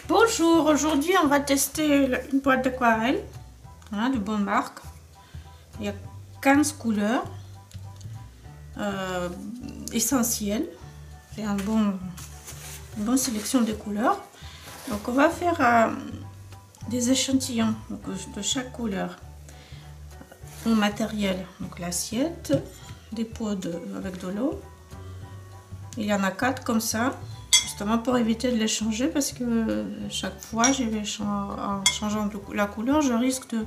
Bonjour, aujourd'hui on va tester une boîte d'aquarelle de bonne marque. Il y a 15 couleurs essentielles. C'est une bonne sélection de couleurs. Donc on va faire des échantillons de chaque couleur. Mon matériel, donc l'assiette, des pots avec de l'eau. Il y en a 4 comme ça. Justement pour éviter de les changer parce que chaque fois en changeant la couleur je risque de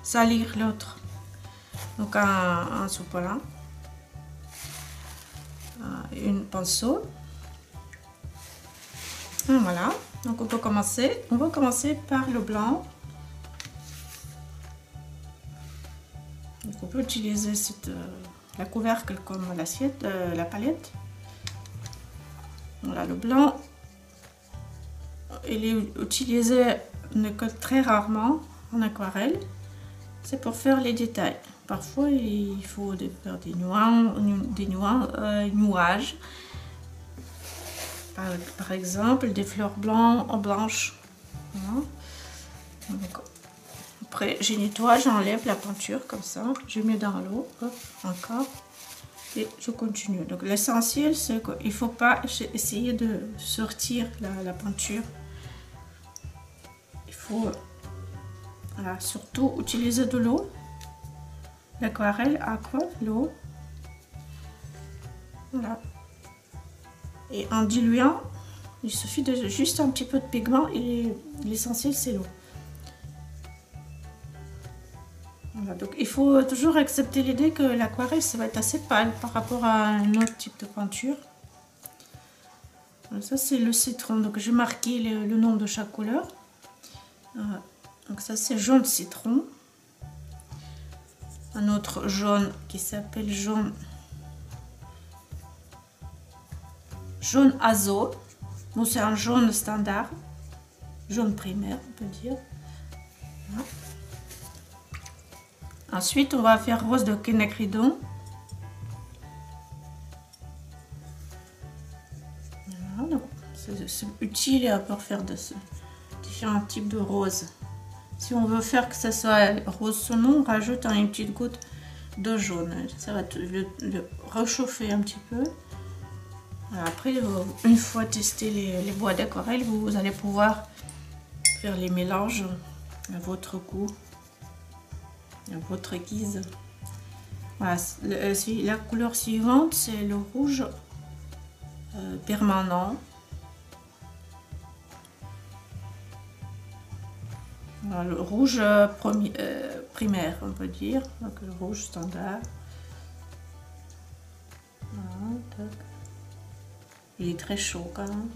salir l'autre. Donc un sopalin, une pinceau. Et voilà, donc on va commencer par le blanc. Donc on peut utiliser la couvercle comme l'assiette, la palette. Voilà, le blanc, il est utilisé très rarement en aquarelle. C'est pour faire les détails. Parfois, il faut faire des nuages. Par exemple, des fleurs blanches. Voilà. Donc, après, je nettoie, j'enlève la peinture comme ça. Je mets dans l'eau, encore. Et je continue. Donc l'essentiel c'est qu'il ne faut pas essayer de sortir la peinture. Il faut surtout utiliser de l'eau. L'aquarelle, l'eau. Voilà. Et en diluant, il suffit de juste un petit peu de pigment et l'essentiel c'est l'eau. Voilà, donc il faut toujours accepter l'idée que l'aquarelle ça va être assez pâle par rapport à un autre type de peinture. Ça c'est le citron, donc j'ai marqué le nom de chaque couleur. Donc ça c'est jaune citron. Un autre jaune qui s'appelle jaune azo. Bon, c'est un jaune standard, jaune primaire on peut dire. Voilà. Ensuite, on va faire rose de quinacridone. Voilà, c'est utile pour faire différents types de roses. Si on veut faire que ça soit rose saumon, on rajoute une petite goutte de jaune. Ça va le réchauffer un petit peu. Après, une fois testé les boîtes d'aquarelle, vous allez pouvoir faire les mélanges à votre goût. À votre guise. Voilà, la couleur suivante c'est le rouge permanent. Voilà, le rouge primaire on peut dire, donc le rouge standard. Voilà, il est très chaud quand même.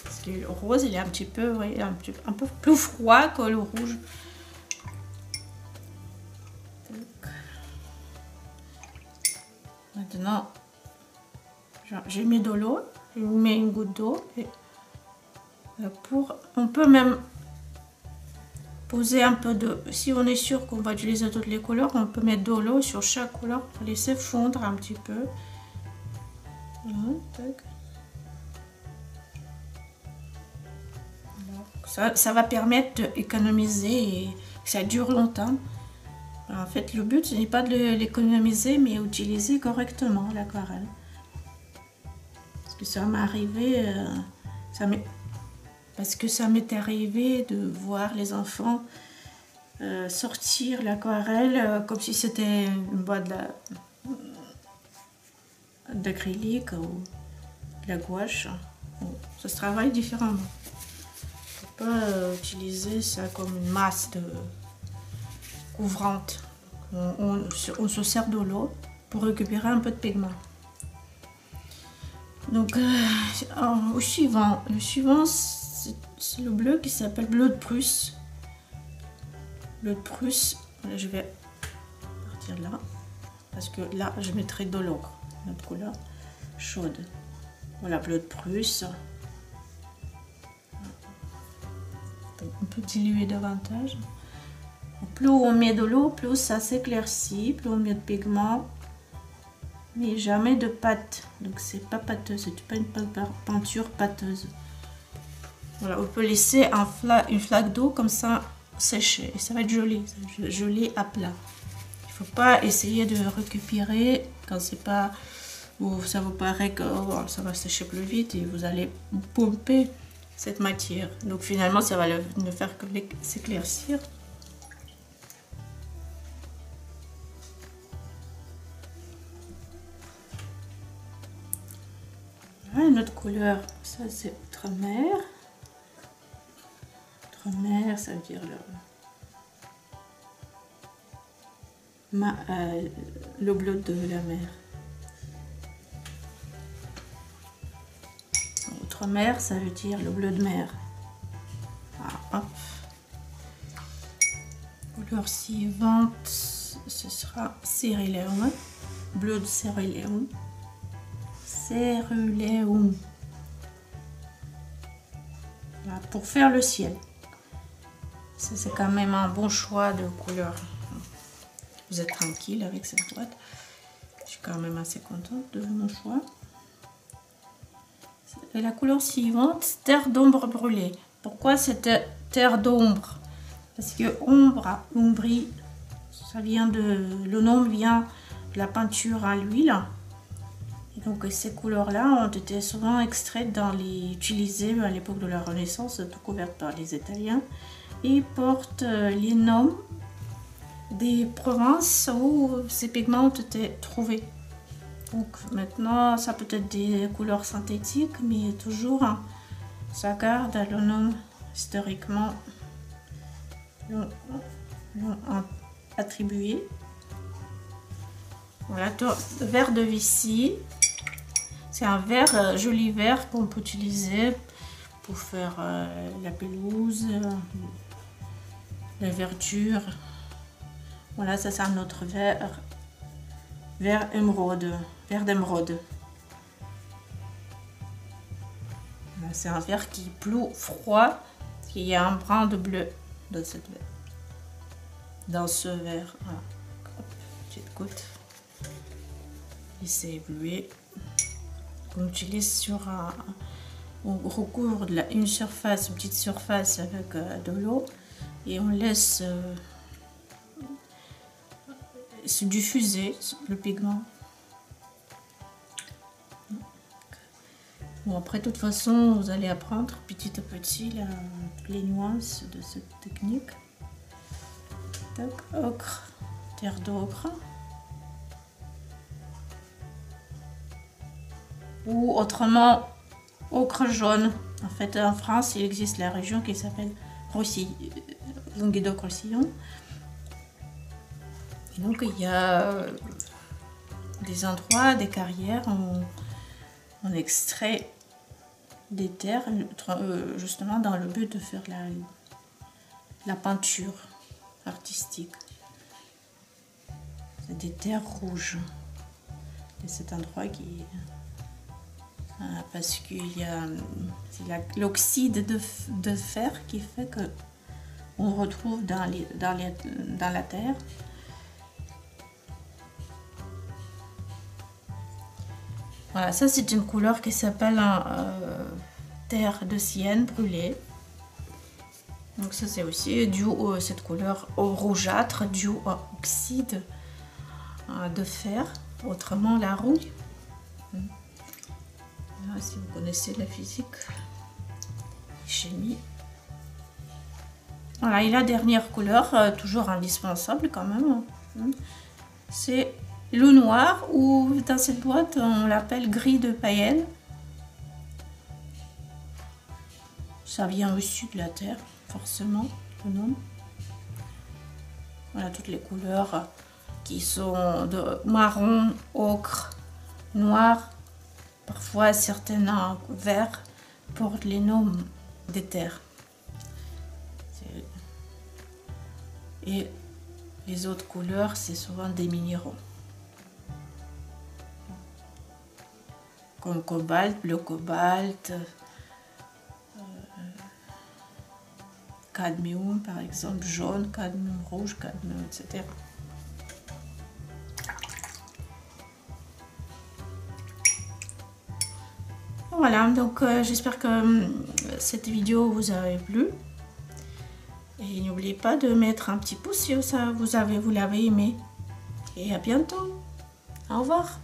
Parce que le rose il est un petit peu, oui, un peu plus froid que le rouge. Maintenant, j'ai mis de l'eau, je mets une goutte d'eau et on peut même poser un peu de, si on est sûr qu'on va utiliser toutes les couleurs, on peut mettre de l'eau sur chaque couleur pour laisser fondre un petit peu. Voilà, ça va permettre d'économiser et que ça dure longtemps. En fait, le but, ce n'est pas de l'économiser, mais utiliser correctement l'aquarelle. Parce que ça m'est arrivé, de voir les enfants sortir l'aquarelle comme si c'était une boîte d'acrylique ou de la gouache. Bon, ça se travaille différemment. Il ne faut pas utiliser ça comme une masse couvrante. On se sert de l'eau pour récupérer un peu de pigment. Donc le suivant c'est le bleu qui s'appelle bleu de Prusse. Bleu de Prusse, voilà, je vais partir là parce que là je mettrai de l'eau, notre couleur chaude. Voilà, bleu de Prusse. On peut diluer davantage. Plus on met de l'eau, plus ça s'éclaircit, plus on met de pigment, mais jamais de pâte. Donc c'est pas pâteux, c'est pas une peinture pâteuse. Voilà, on peut laisser une flaque d'eau comme ça sécher et ça va être joli, joli à plat. Il faut pas essayer de récupérer quand c'est pas, ou ça vous paraît que ça va sécher plus vite et vous allez pomper cette matière. Donc finalement ça va ne faire que s'éclaircir. Une autre couleur, ça c'est outre-mer. Outre-mer, ça veut dire le bleu de la mer. Outre-mer, ça veut dire le bleu de mer. Voilà, hop. Couleur suivante, ce sera céruléum, bleu de céruléum. Céruléum. Voilà, pour faire le ciel. Ça c'est quand même un bon choix de couleur. Vous êtes tranquille avec cette boîte. Je suis quand même assez contente de mon choix. Et la couleur suivante, terre d'ombre brûlée. Pourquoi cette terre d'ombre? Parce que ombre, ombri, ça vient le nom vient de la peinture à l'huile. Et donc ces couleurs-là ont été souvent extraites utilisées à l'époque de la Renaissance, découvertes par les Italiens, et portent les noms des provinces où ces pigments ont été trouvés. Donc maintenant, ça peut être des couleurs synthétiques, mais toujours ça garde le nom historiquement attribué. Voilà, vert de Vichy. C'est un vert, joli vert qu'on peut utiliser pour faire la pelouse, la verdure. Voilà, ça c'est un autre vert, vert émeraude, vert d'émeraude. C'est un vert qui est plus froid, il y a un brin de bleu dans ce vert. Voilà. Hop, petite goutte. Et c'est ébloué. On utilise sur on recouvre une petite surface avec de l'eau et on laisse se diffuser le pigment. Bon, après, de toute façon, vous allez apprendre petit à petit les nuances de cette technique. Tac, ocre, terre d'ocre. Ou autrement, ocre jaune. En fait, en France, il existe la région qui s'appelle Languedoc-Roussillon. Et donc, il y a des endroits, des carrières où on extrait des terres, justement dans le but de faire la peinture artistique. C'est des terres rouges. Et cet endroit qui... parce qu'il y a l'oxyde de fer qui fait que on retrouve dans la terre. Voilà, ça c'est une couleur qui s'appelle terre de sienne brûlée. Donc ça c'est aussi dû à cette couleur rougeâtre, dû à oxyde de fer, autrement la rouille. Là, si vous connaissez la physique, chimie. Voilà, et la dernière couleur, toujours indispensable quand même, c'est le noir, ou dans cette boîte on l'appelle gris de païenne. Ça vient aussi de la terre, forcément, le nom. Voilà toutes les couleurs qui sont de marron, ocre, noir. Parfois certains verts portent les noms des terres. Et les autres couleurs, c'est souvent des minéraux. Comme cobalt, bleu cobalt, cadmium par exemple, jaune, cadmium rouge, cadmium, etc. Voilà, donc j'espère que cette vidéo vous a plu. Et n'oubliez pas de mettre un petit pouce si vous l'avez aimé. Et à bientôt. Au revoir.